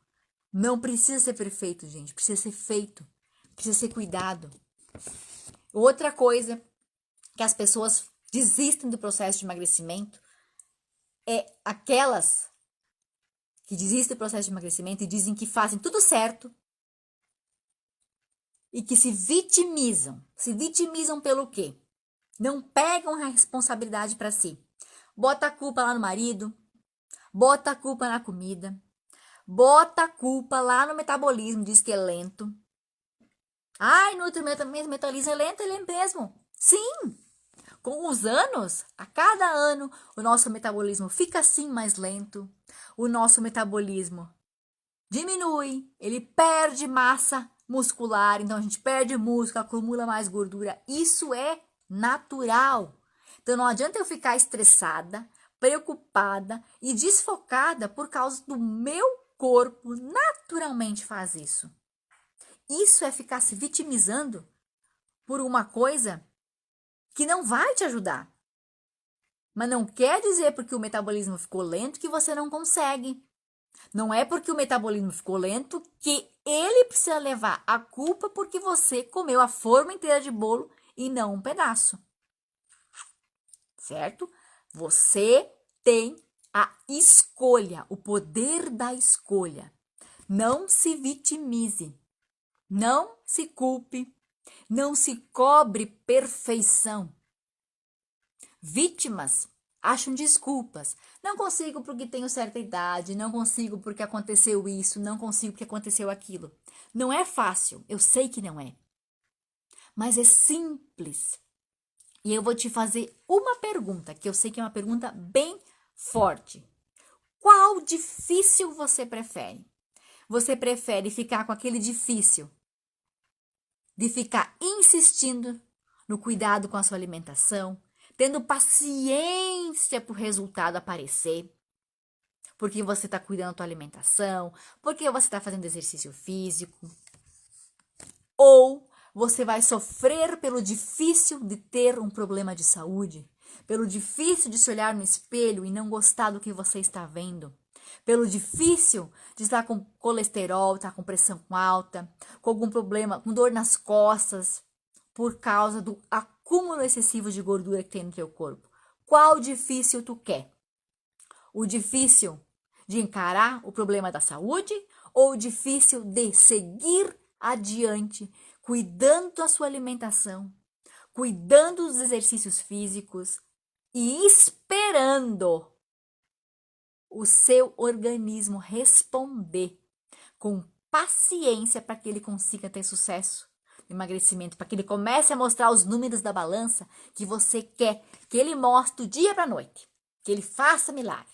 Não precisa ser perfeito, gente. Precisa ser feito. Precisa ser cuidado. Outra coisa que as pessoas desistem do processo de emagrecimento é aquelas que desistem do processo de emagrecimento e dizem que fazem tudo certo e que se vitimizam. Se vitimizam pelo quê? Não pegam a responsabilidade para si. Bota a culpa lá no marido, bota a culpa na comida, bota a culpa lá no metabolismo, diz que é lento. Ai, no metabolismo é lento, ele é mesmo. Sim! Com os anos, a cada ano, o nosso metabolismo fica assim mais lento. O nosso metabolismo diminui, ele perde massa muscular, então a gente perde músculo, acumula mais gordura. Isso é natural. Então não adianta eu ficar estressada, preocupada e desfocada por causa do meu corpo naturalmente faz isso. Isso é ficar se vitimizando por uma coisa que não vai te ajudar. Mas não quer dizer porque o metabolismo ficou lento que você não consegue. Não é porque o metabolismo ficou lento que ele precisa levar a culpa porque você comeu a forma inteira de bolo e não um pedaço. Certo? Você tem a escolha, o poder da escolha. Não se vitimize. Não se culpe. Não se cobre perfeição. Vítimas acham desculpas. Não consigo porque tenho certa idade, não consigo porque aconteceu isso, não consigo porque aconteceu aquilo. Não é fácil, eu sei que não é. Mas é simples. E eu vou te fazer uma pergunta, que eu sei que é uma pergunta bem forte. Qual difícil você prefere? Você prefere ficar com aquele difícil de ficar insistindo no cuidado com a sua alimentação, tendo paciência para o resultado aparecer, porque você está cuidando da sua alimentação, porque você está fazendo exercício físico, ou você vai sofrer pelo difícil de ter um problema de saúde, pelo difícil de se olhar no espelho e não gostar do que você está vendo, pelo difícil de estar com colesterol, estar com pressão alta, com algum problema, com dor nas costas, por causa do acúmulo excessivo de gordura que tem no teu corpo. Qual difícil tu quer? O difícil de encarar o problema da saúde ou o difícil de seguir adiante, cuidando da sua alimentação, cuidando dos exercícios físicos e esperando o seu organismo responder com paciência para que ele consiga ter sucesso no emagrecimento, para que ele comece a mostrar os números da balança que você quer que ele mostre do dia para a noite, que ele faça milagre.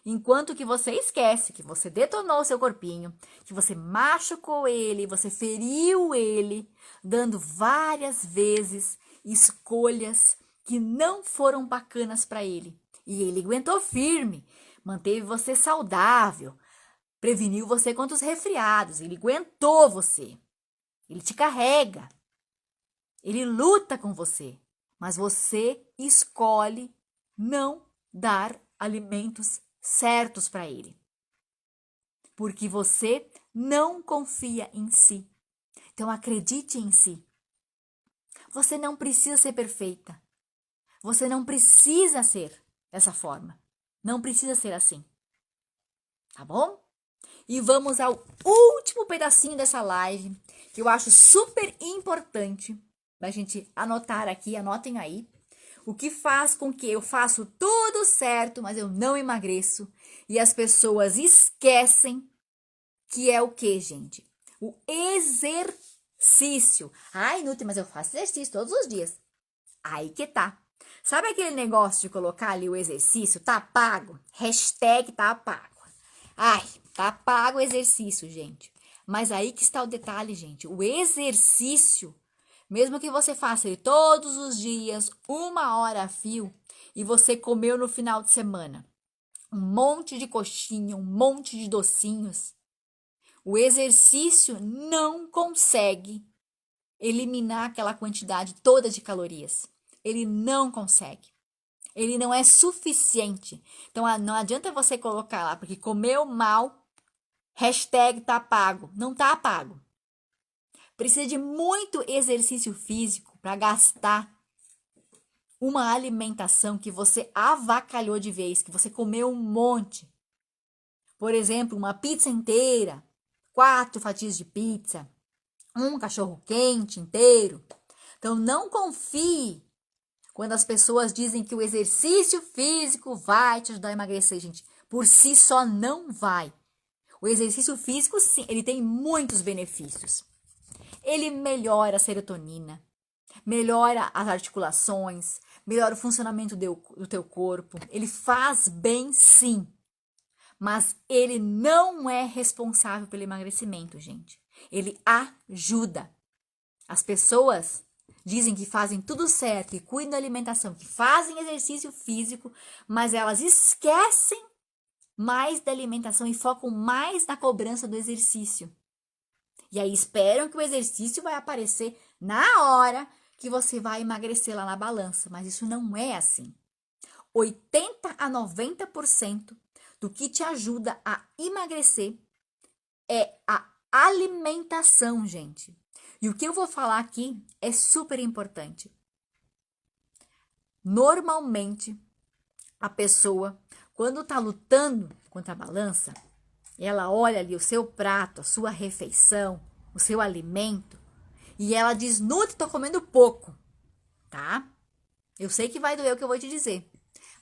Enquanto que você esquece que você detonou o seu corpinho, que você machucou ele, você feriu ele, dando várias vezes escolhas que não foram bacanas para ele. E ele aguentou firme, manteve você saudável, preveniu você contra os resfriados, ele aguentou você, ele te carrega, ele luta com você, mas você escolhe não dar alimentos certos para ele. Porque você não confia em si. Então acredite em si. Você não precisa ser perfeita. Você não precisa ser dessa forma. Não precisa ser assim. Tá bom? E vamos ao último pedacinho dessa live, que eu acho super importante da gente anotar aqui, anotem aí. O que faz com que eu faço tudo certo, mas eu não emagreço. E as pessoas esquecem que é o que, gente? O exercício. Ai, Nutri, mas eu faço exercício todos os dias. Aí que tá. Sabe aquele negócio de colocar ali o exercício? Tá pago? Hashtag tá pago. Ai, tá pago o exercício, gente. Mas aí que está o detalhe, gente. O exercício, mesmo que você faça ele todos os dias, 1 hora a fio, e você comeu no final de semana um monte de coxinha, um monte de docinhos, o exercício não consegue eliminar aquela quantidade toda de calorias. Ele não consegue. Ele não é suficiente. Então, não adianta você colocar lá, porque comeu mal, hashtag tá pago. Não tá pago. Precisa de muito exercício físico para gastar uma alimentação que você avacalhou de vez, que você comeu um monte. Por exemplo, uma pizza inteira, 4 fatias de pizza, um cachorro quente inteiro. Então, não confie quando as pessoas dizem que o exercício físico vai te ajudar a emagrecer, gente. Por si só não vai. O exercício físico, sim, ele tem muitos benefícios. Ele melhora a serotonina, melhora as articulações, melhora o funcionamento do teu corpo. Ele faz bem, sim. Mas ele não é responsável pelo emagrecimento, gente. Ele ajuda. As pessoas dizem que fazem tudo certo, que cuidam da alimentação, que fazem exercício físico, mas elas esquecem mais da alimentação e focam mais na cobrança do exercício. E aí esperam que o exercício vai aparecer na hora que você vai emagrecer lá na balança, mas isso não é assim. 80 a 90% do que te ajuda a emagrecer é a alimentação, gente. E o que eu vou falar aqui é super importante. Normalmente, a pessoa, quando está lutando contra a balança, ela olha ali o seu prato, a sua refeição, o seu alimento, e ela diz, Nutri, tô comendo pouco, tá? Eu sei que vai doer o que eu vou te dizer,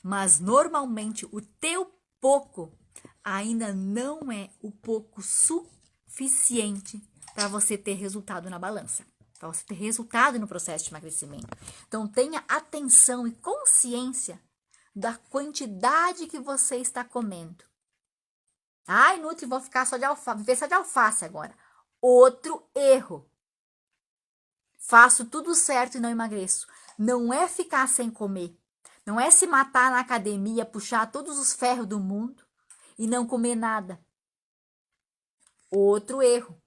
mas normalmente o teu pouco ainda não é o pouco suficiente para você ter resultado na balança, para você ter resultado no processo de emagrecimento. Então tenha atenção e consciência da quantidade que você está comendo. Ai, Nutri, vou ficar só de alface, viver só de alface agora. Outro erro. Faço tudo certo e não emagreço. Não é ficar sem comer. Não é se matar na academia, puxar todos os ferros do mundo e não comer nada. Outro erro.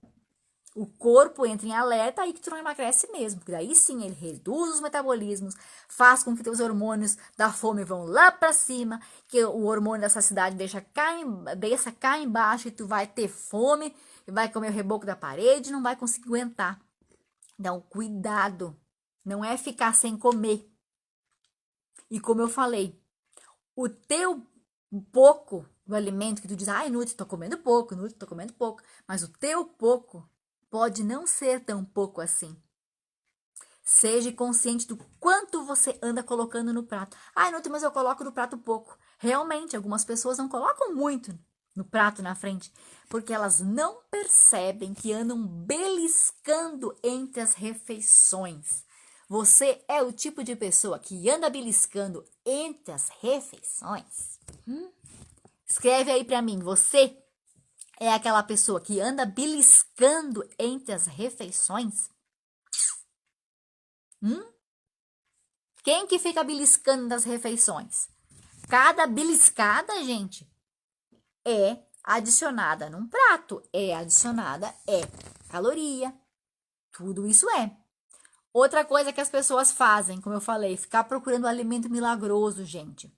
O corpo entra em alerta aí que tu não emagrece mesmo. Porque daí sim ele reduz os metabolismos, faz com que teus hormônios da fome vão lá pra cima, que o hormônio da saciedade deixa cá embaixo e tu vai ter fome e vai comer o reboco da parede e não vai conseguir aguentar. Então, cuidado. Não é ficar sem comer. E como eu falei, o teu pouco do alimento que tu diz, ai, Nutri, tô comendo pouco, Nutri, tô comendo pouco. Mas o teu pouco pode não ser tão pouco assim. Seja consciente do quanto você anda colocando no prato. Ai, Nutri, mas eu coloco no prato pouco. Realmente, algumas pessoas não colocam muito no prato na frente, porque elas não percebem que andam beliscando entre as refeições. Você é o tipo de pessoa que anda beliscando entre as refeições? Escreve aí pra mim, você é aquela pessoa que anda beliscando entre as refeições? Quem que fica beliscando das refeições? Cada beliscada, gente, é adicionada num prato, é caloria. Tudo isso é. Outra coisa que as pessoas fazem, como eu falei, ficar procurando alimento milagroso, gente.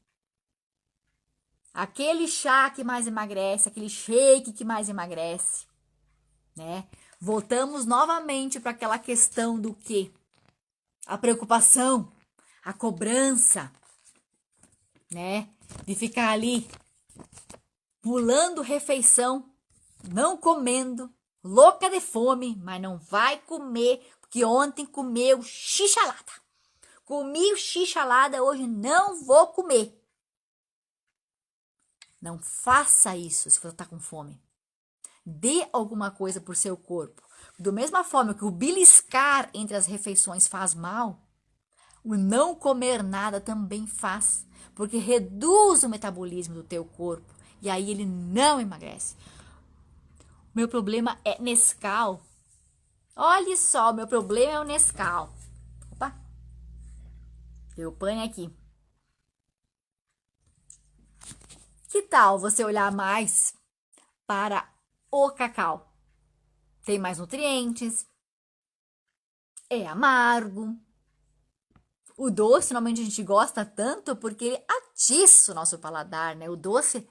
aquele chá que mais emagrece, aquele shake que mais emagrece, né? Voltamos novamente para aquela questão do quê? A preocupação, a cobrança, né? De ficar ali pulando refeição, não comendo, louca de fome, mas não vai comer, porque ontem comeu xixalada. Comi xixalada, hoje não vou comer. Não faça isso se você está com fome. Dê alguma coisa por seu corpo. Do mesma forma que o beliscar entre as refeições faz mal, o não comer nada também faz, porque reduz o metabolismo do teu corpo e aí ele não emagrece. Meu problema é Nescau. Olha só, meu problema é o Nescau. Opa, deu pane aqui. Que tal você olhar mais para o cacau? Tem mais nutrientes, é amargo. O doce, normalmente a gente gosta tanto porque ele atiça o nosso paladar, né? O doce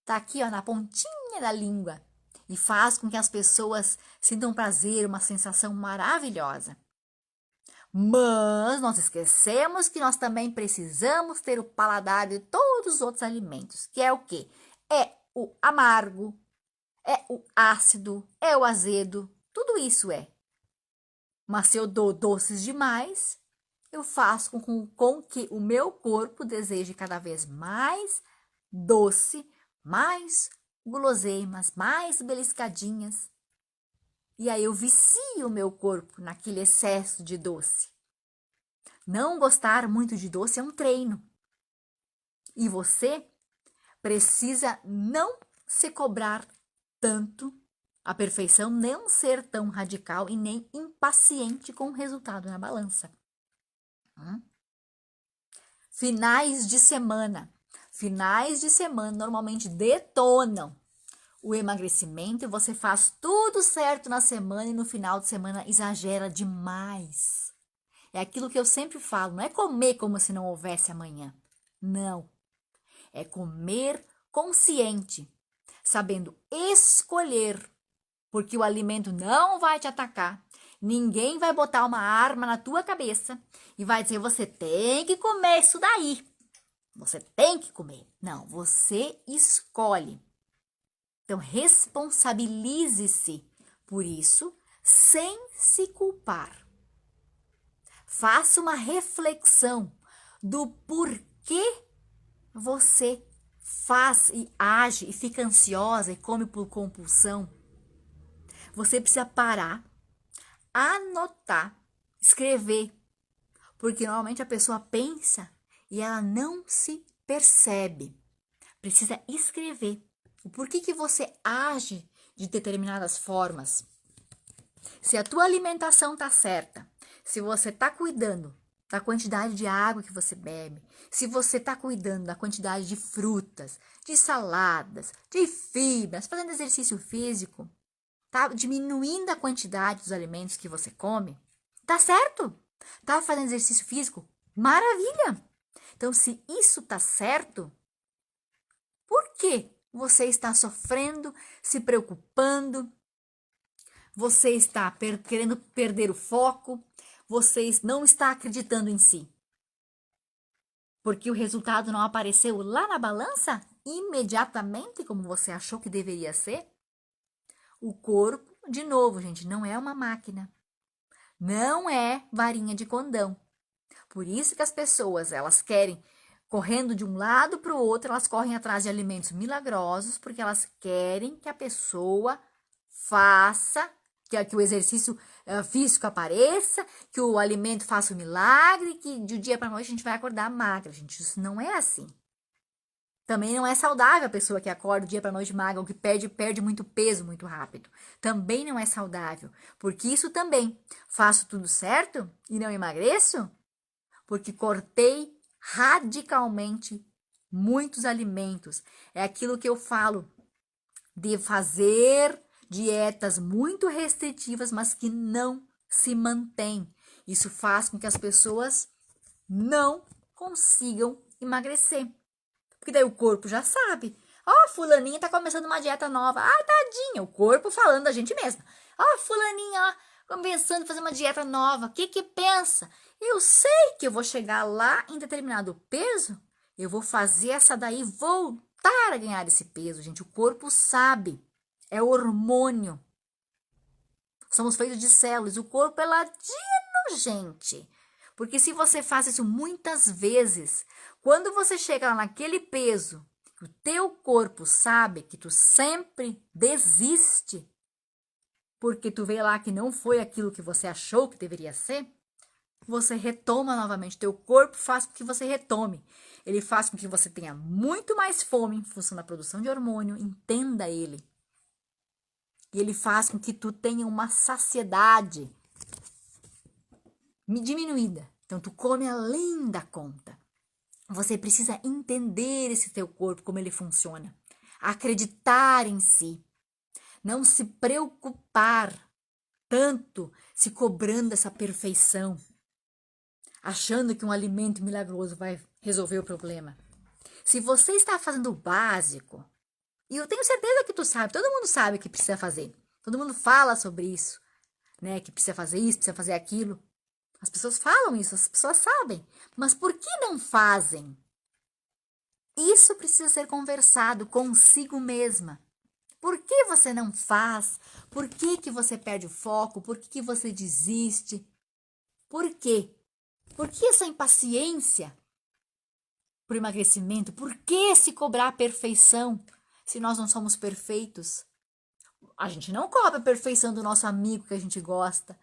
tá aqui, ó, na pontinha da língua e faz com que as pessoas sintam prazer, uma sensação maravilhosa. Mas nós esquecemos que nós também precisamos ter o paladar de todos os outros alimentos, que é o quê? É o amargo, é o ácido, é o azedo, tudo isso é. Mas se eu dou doces demais, eu faço com que o meu corpo deseje cada vez mais doce, mais guloseimas, mais beliscadinhas. E aí eu vicio o meu corpo naquele excesso de doce. Não gostar muito de doce é um treino. E você precisa não se cobrar tanto, a perfeição, não ser tão radical e nem impaciente com o resultado na balança. Finais de semana. Finais de semana normalmente detonam o emagrecimento e você faz tudo certo na semana e no final de semana exagera demais. É aquilo que eu sempre falo, não é comer como se não houvesse amanhã. Não. É comer consciente, sabendo escolher, porque o alimento não vai te atacar. Ninguém vai botar uma arma na tua cabeça e vai dizer, você tem que comer isso daí. Você tem que comer. Não, você escolhe. Então, responsabilize-se por isso sem se culpar. Faça uma reflexão do porquê você faz e age e fica ansiosa e come por compulsão. Você precisa parar, anotar, escrever. Porque normalmente a pessoa pensa e ela não se percebe. Precisa escrever o porquê que você age de determinadas formas. Se a tua alimentação está certa, se você está cuidando da quantidade de água que você bebe, se você está cuidando da quantidade de frutas, de saladas, de fibras, fazendo exercício físico, tá diminuindo a quantidade dos alimentos que você come, tá certo? Tá fazendo exercício físico? Maravilha! Então, se isso tá certo, por que você está sofrendo, se preocupando? Você está querendo perder o foco? Você não está acreditando em si? Porque o resultado não apareceu lá na balança imediatamente como você achou que deveria ser? O corpo, de novo, gente, não é uma máquina. Não é varinha de condão. Por isso que as pessoas, elas querem, correndo de um lado para o outro, elas correm atrás de alimentos milagrosos, porque elas querem que a pessoa faça, que o exercício físico apareça, que o alimento faça o milagre, que de um dia para noite a gente vai acordar magra. Gente, isso não é assim. Também não é saudável a pessoa que acorda do dia para noite magra ou que perde muito peso muito rápido. Também não é saudável, porque isso também. Faço tudo certo e não emagreço? Porque cortei radicalmente muitos alimentos. É aquilo que eu falo de fazer dietas muito restritivas, mas que não se mantêm. Isso faz com que as pessoas não consigam emagrecer. Porque daí o corpo já sabe. Ó, fulaninha tá começando uma dieta nova. Ah, tadinha, o corpo falando da gente mesma. Ó, fulaninha, ó, começando a fazer uma dieta nova. O que que pensa? Eu sei que eu vou chegar lá em determinado peso, eu vou fazer essa daí voltar a ganhar esse peso, gente. O corpo sabe. É hormônio. Somos feitos de células. O corpo é ladino, gente. Porque se você faz isso muitas vezes, quando você chega lá naquele peso, o teu corpo sabe que tu sempre desiste, porque tu vê lá que não foi aquilo que você achou que deveria ser, você retoma novamente. Teu corpo faz com que você retome. Ele faz com que você tenha muito mais fome em função da produção de hormônio, entenda ele. E ele faz com que tu tenha uma saciedade diminuída. Então, tu come além da conta. Você precisa entender esse teu corpo, como ele funciona. Acreditar em si. Não se preocupar tanto se cobrando essa perfeição. Achando que um alimento milagroso vai resolver o problema. Se você está fazendo o básico, e eu tenho certeza que tu sabe, todo mundo sabe que precisa fazer. Todo mundo fala sobre isso, né? Que precisa fazer isso, precisa fazer aquilo. As pessoas falam isso, as pessoas sabem. Mas por que não fazem? Isso precisa ser conversado consigo mesma. Por que você não faz? Por que que você perde o foco? Por que que você desiste? Por quê? Por que essa impaciência por emagrecimento? Por que se cobrar a perfeição se nós não somos perfeitos? A gente não cobra a perfeição do nosso amigo que a gente gosta.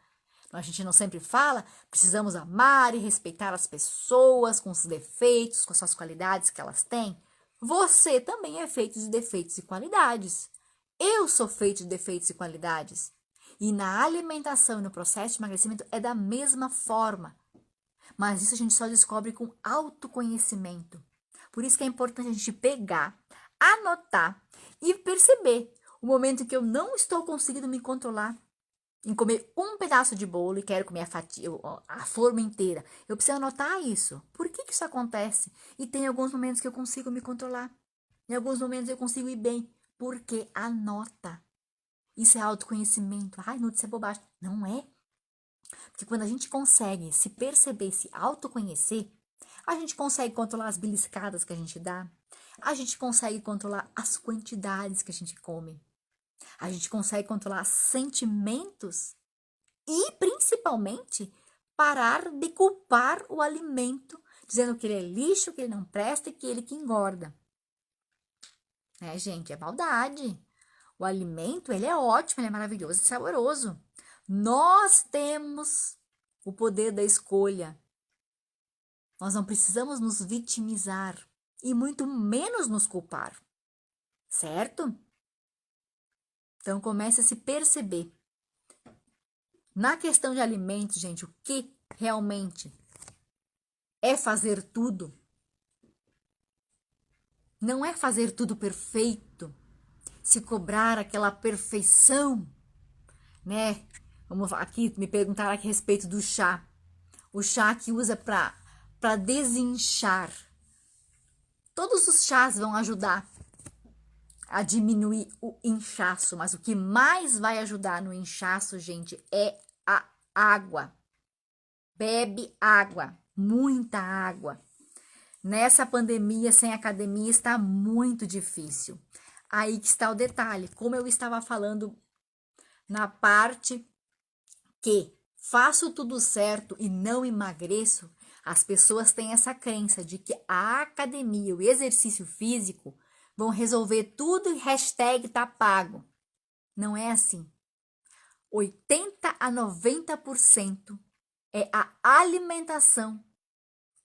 A gente não sempre fala, precisamos amar e respeitar as pessoas com os defeitos, com as suas qualidades que elas têm. Você também é feito de defeitos e qualidades. Eu sou feito de defeitos e qualidades. E na alimentação e no processo de emagrecimento é da mesma forma. Mas isso a gente só descobre com autoconhecimento. Por isso que é importante a gente pegar, anotar e perceber o momento que eu não estou conseguindo me controlar em comer um pedaço de bolo e quero comer a fatia, a forma inteira. Eu preciso anotar isso. Por que que isso acontece? E tem alguns momentos que eu consigo me controlar. Em alguns momentos eu consigo ir bem. Porque anota. Isso é autoconhecimento. Ai, Nude, isso é bobagem. Não é. Porque quando a gente consegue se perceber, se autoconhecer, a gente consegue controlar as beliscadas que a gente dá. A gente consegue controlar as quantidades que a gente come. A gente consegue controlar sentimentos e, principalmente, parar de culpar o alimento, dizendo que ele é lixo, que ele não presta e que ele que engorda. Gente, é maldade. O alimento, ele é ótimo, ele é maravilhoso e saboroso. Nós temos o poder da escolha. Nós não precisamos nos vitimizar e muito menos nos culpar. Certo? Então, comece a se perceber. Na questão de alimentos, gente, o que realmente é fazer tudo? Não é fazer tudo perfeito, se cobrar aquela perfeição, né? Vamos aqui me perguntar aqui a respeito do chá. O chá que usa para desinchar. Todos os chás vão ajudar a diminuir o inchaço, mas o que mais vai ajudar no inchaço, gente, é a água. Bebe água, muita água. Nessa pandemia, sem academia, está muito difícil. Aí que está o detalhe, como eu estava falando na parte que faço tudo certo e não emagreço, as pessoas têm essa crença de que a academia, o exercício físico, vão resolver tudo e hashtag tá pago. Não é assim. 80 a 90% é a alimentação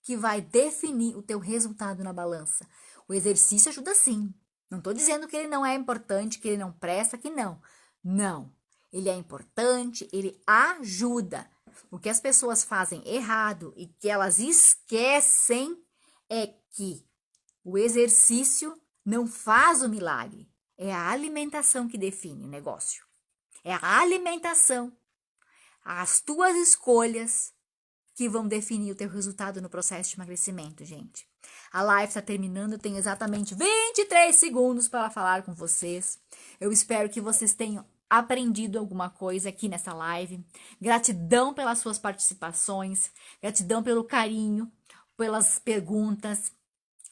que vai definir o teu resultado na balança. O exercício ajuda sim. Não estou dizendo que ele não é importante, que ele não presta, que não. Não. Ele é importante, ele ajuda. O que as pessoas fazem errado e que elas esquecem é que o exercício não faz o milagre. É a alimentação que define o negócio. É a alimentação, as tuas escolhas que vão definir o teu resultado no processo de emagrecimento, gente. A live está terminando, eu tenho exatamente 23 segundos para falar com vocês. Eu espero que vocês tenham aprendido alguma coisa aqui nessa live. Gratidão pelas suas participações, gratidão pelo carinho, pelas perguntas.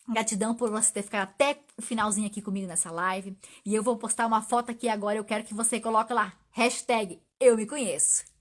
Gratidão por você ter ficado até o finalzinho aqui comigo nessa live. E eu vou postar uma foto aqui agora. Eu quero que você coloque lá, hashtag eu me conheço.